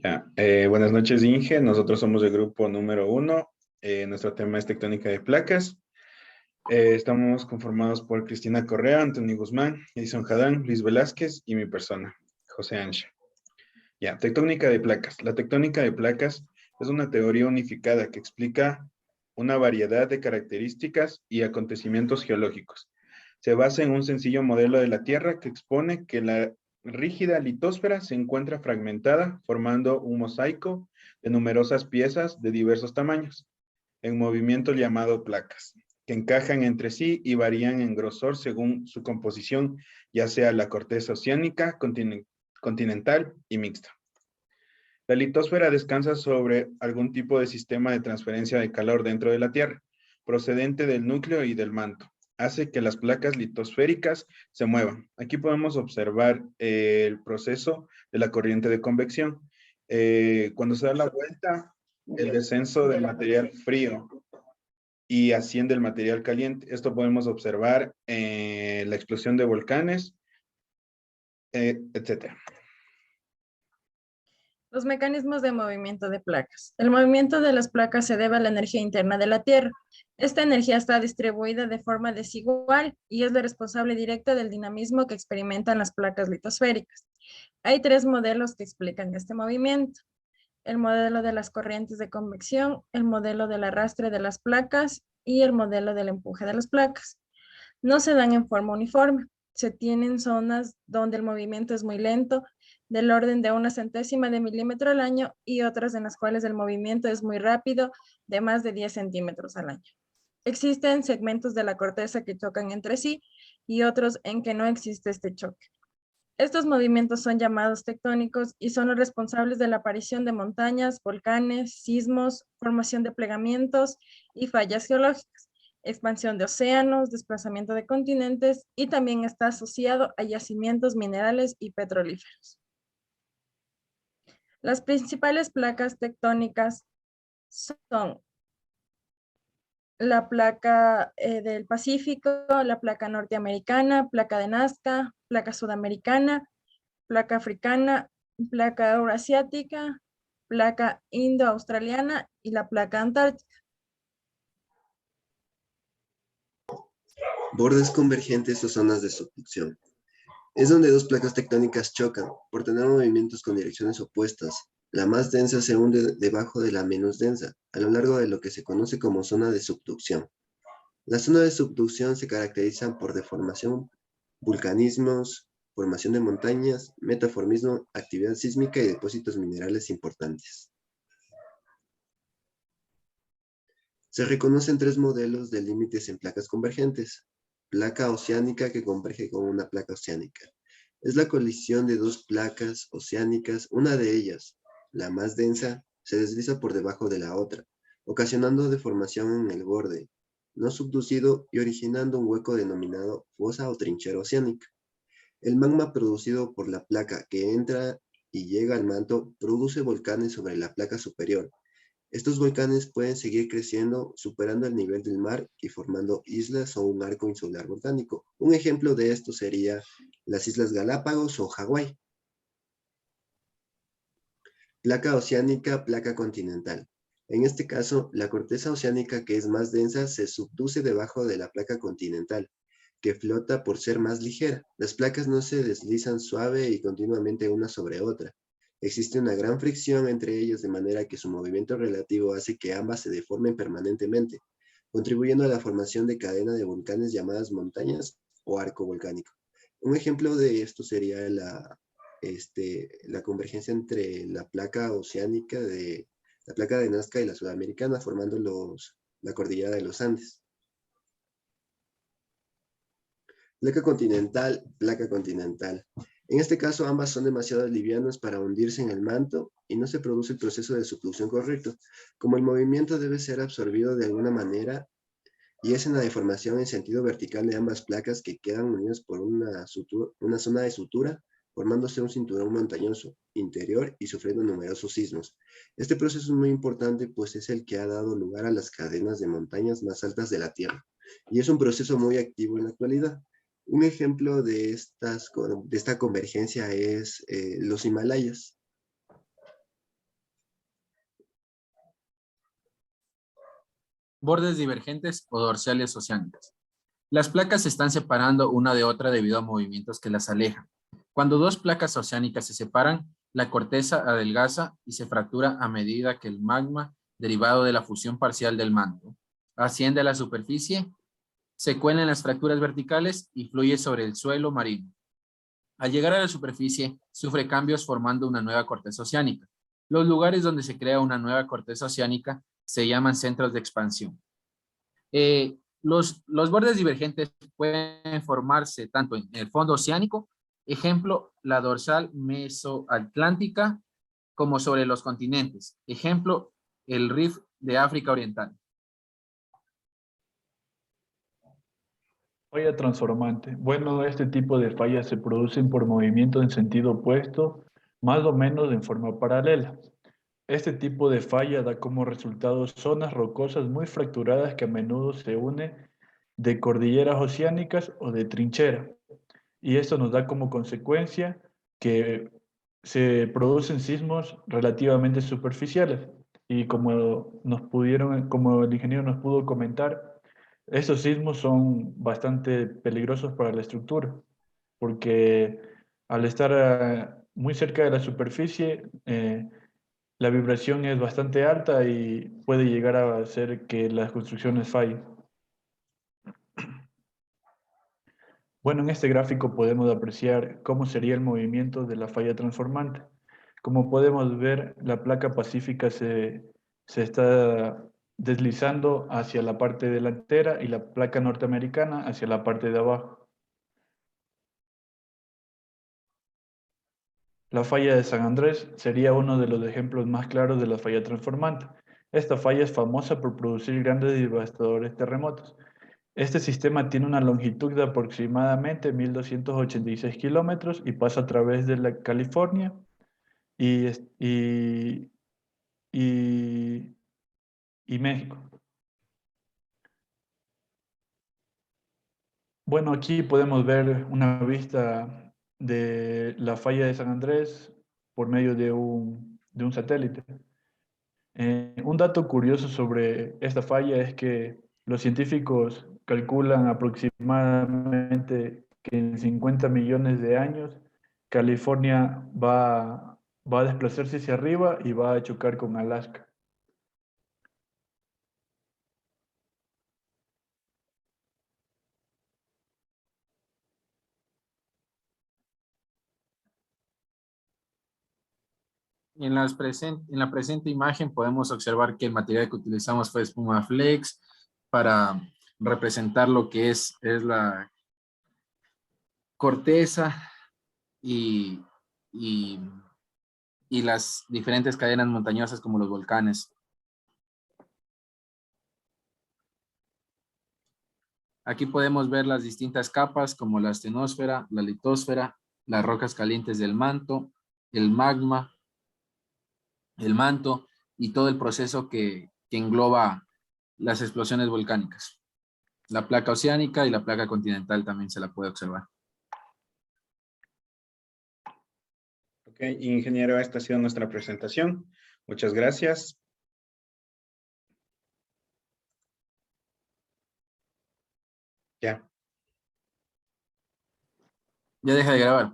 Ya, buenas noches, Inge. Nosotros somos el grupo número 1. Nuestro tema es tectónica de placas. Estamos conformados por Cristina Correa, Antonio Guzmán, Edison Jadán, Luis Velázquez y mi persona, José Ancha. Ya, tectónica de placas. La tectónica de placas es una teoría unificada que explica una variedad de características y acontecimientos geológicos. Se basa en un sencillo modelo de la Tierra que expone que la rígida litósfera se encuentra fragmentada, formando un mosaico de numerosas piezas de diversos tamaños, en movimiento llamado placas, que encajan entre sí y varían en grosor según su composición, ya sea la corteza oceánica, continental y mixta. La litosfera descansa sobre algún tipo de sistema de transferencia de calor dentro de la Tierra, procedente del núcleo y del manto. Hace que las placas litosféricas se muevan. Aquí podemos observar el proceso de la corriente de convección. Cuando se da la vuelta, el descenso del material frío y asciende el material caliente. Esto podemos observar en la explosión de volcanes, etc. Los mecanismos de movimiento de placas. El movimiento de las placas se debe a la energía interna de la Tierra. Esta energía está distribuida de forma desigual y es la responsable directa del dinamismo que experimentan las placas litosféricas. Hay tres modelos que explican este movimiento: el modelo de las corrientes de convección, el modelo del arrastre de las placas y el modelo del empuje de las placas. No se dan en forma uniforme. Se tienen zonas donde el movimiento es muy lento, del orden de una centésima de milímetro al año, y otras en las cuales el movimiento es muy rápido, de más de 10 centímetros al año. Existen segmentos de la corteza que chocan entre sí y otros en que no existe este choque. Estos movimientos son llamados tectónicos y son los responsables de la aparición de montañas, volcanes, sismos, formación de plegamientos y fallas geológicas, expansión de océanos, desplazamiento de continentes, y también está asociado a yacimientos minerales y petrolíferos. Las principales placas tectónicas son la placa del Pacífico, la placa norteamericana, placa de Nazca, placa sudamericana, placa africana, placa euroasiática, placa indo-australiana y la placa antártica. Bordes convergentes o zonas de subducción. Es donde dos placas tectónicas chocan por tener movimientos con direcciones opuestas. La más densa se hunde debajo de la menos densa, a lo largo de lo que se conoce como zona de subducción. Las zonas de subducción se caracterizan por deformación, vulcanismos, formación de montañas, metaformismo, actividad sísmica y depósitos minerales importantes. Se reconocen tres modelos de límites en placas convergentes. Placa oceánica que converge con una placa oceánica. Es la colisión de dos placas oceánicas, una de ellas, la más densa, se desliza por debajo de la otra, ocasionando deformación en el borde no subducido y originando un hueco denominado fosa o trinchera oceánica. El magma producido por la placa que entra y llega al manto produce volcanes sobre la placa superior. Estos volcanes pueden seguir creciendo, superando el nivel del mar y formando islas o un arco insular volcánico. Un ejemplo de esto sería las Islas Galápagos o Hawái. Placa oceánica, placa continental. En este caso, la corteza oceánica, que es más densa, se subduce debajo de la placa continental, que flota por ser más ligera. Las placas no se deslizan suave y continuamente una sobre otra. Existe una gran fricción entre ellas, de manera que su movimiento relativo hace que ambas se deformen permanentemente, contribuyendo a la formación de cadena de volcanes llamadas montañas o arco volcánico. Un ejemplo de esto sería la convergencia entre la placa oceánica de la placa de Nazca y la sudamericana, formando la cordillera de los Andes. Placa continental, placa continental. En este caso, ambas son demasiado livianas para hundirse en el manto y no se produce el proceso de subducción correcto. Como el movimiento debe ser absorbido de alguna manera, y es en la deformación en sentido vertical de ambas placas que quedan unidas por una zona de sutura, formándose un cinturón montañoso interior y sufriendo numerosos sismos. Este proceso es muy importante, pues es el que ha dado lugar a las cadenas de montañas más altas de la Tierra, y es un proceso muy activo en la actualidad. Un ejemplo de esta convergencia es los Himalayas. Bordes divergentes o dorsales oceánicas. Las placas se están separando una de otra debido a movimientos que las alejan. Cuando dos placas oceánicas se separan, la corteza adelgaza y se fractura a medida que el magma, derivado de la fusión parcial del manto, asciende a la superficie, se cuelan las fracturas verticales y fluye sobre el suelo marino. Al llegar a la superficie, sufre cambios formando una nueva corteza oceánica. Los lugares donde se crea una nueva corteza oceánica se llaman centros de expansión. Los bordes divergentes pueden formarse tanto en el fondo oceánico, ejemplo, la dorsal mesoatlántica, como sobre los continentes, ejemplo, el Rift de África Oriental. Falla transformante. Bueno, este tipo de fallas se producen por movimiento en sentido opuesto, más o menos en forma paralela. Este tipo de falla da como resultado zonas rocosas muy fracturadas que a menudo se unen de cordilleras oceánicas o de trinchera. Y esto nos da como consecuencia que se producen sismos relativamente superficiales. Y como el ingeniero nos pudo comentar, estos sismos son bastante peligrosos para la estructura, porque al estar muy cerca de la superficie, la vibración es bastante alta y puede llegar a hacer que las construcciones fallen. Bueno, en este gráfico podemos apreciar cómo sería el movimiento de la falla transformante. Como podemos ver, la placa pacífica se está deslizando hacia la parte delantera y la placa norteamericana hacia la parte de abajo. La falla de San Andrés sería uno de los ejemplos más claros de la falla transformante. Esta falla es famosa por producir grandes y devastadores terremotos. Este sistema tiene una longitud de aproximadamente 1.286 kilómetros y pasa a través de la California y, y, y México. Bueno, aquí podemos ver una vista de la falla de San Andrés por medio de un satélite. Un dato curioso sobre esta falla es que los científicos calculan aproximadamente que en 50 millones de años California va a desplazarse hacia arriba y va a chocar con Alaska. En la presente imagen podemos observar que el material que utilizamos fue espuma flex para representar lo que es la corteza y, y, y las diferentes cadenas montañosas como los volcanes. Aquí podemos ver las distintas capas como la astenosfera, la litosfera, las rocas calientes del manto, el magma, el manto y todo el proceso que engloba las explosiones volcánicas. La placa oceánica y la placa continental también se la puede observar. Ok, ingeniero, esta ha sido nuestra presentación. Muchas gracias. Ya. Ya deja de grabar.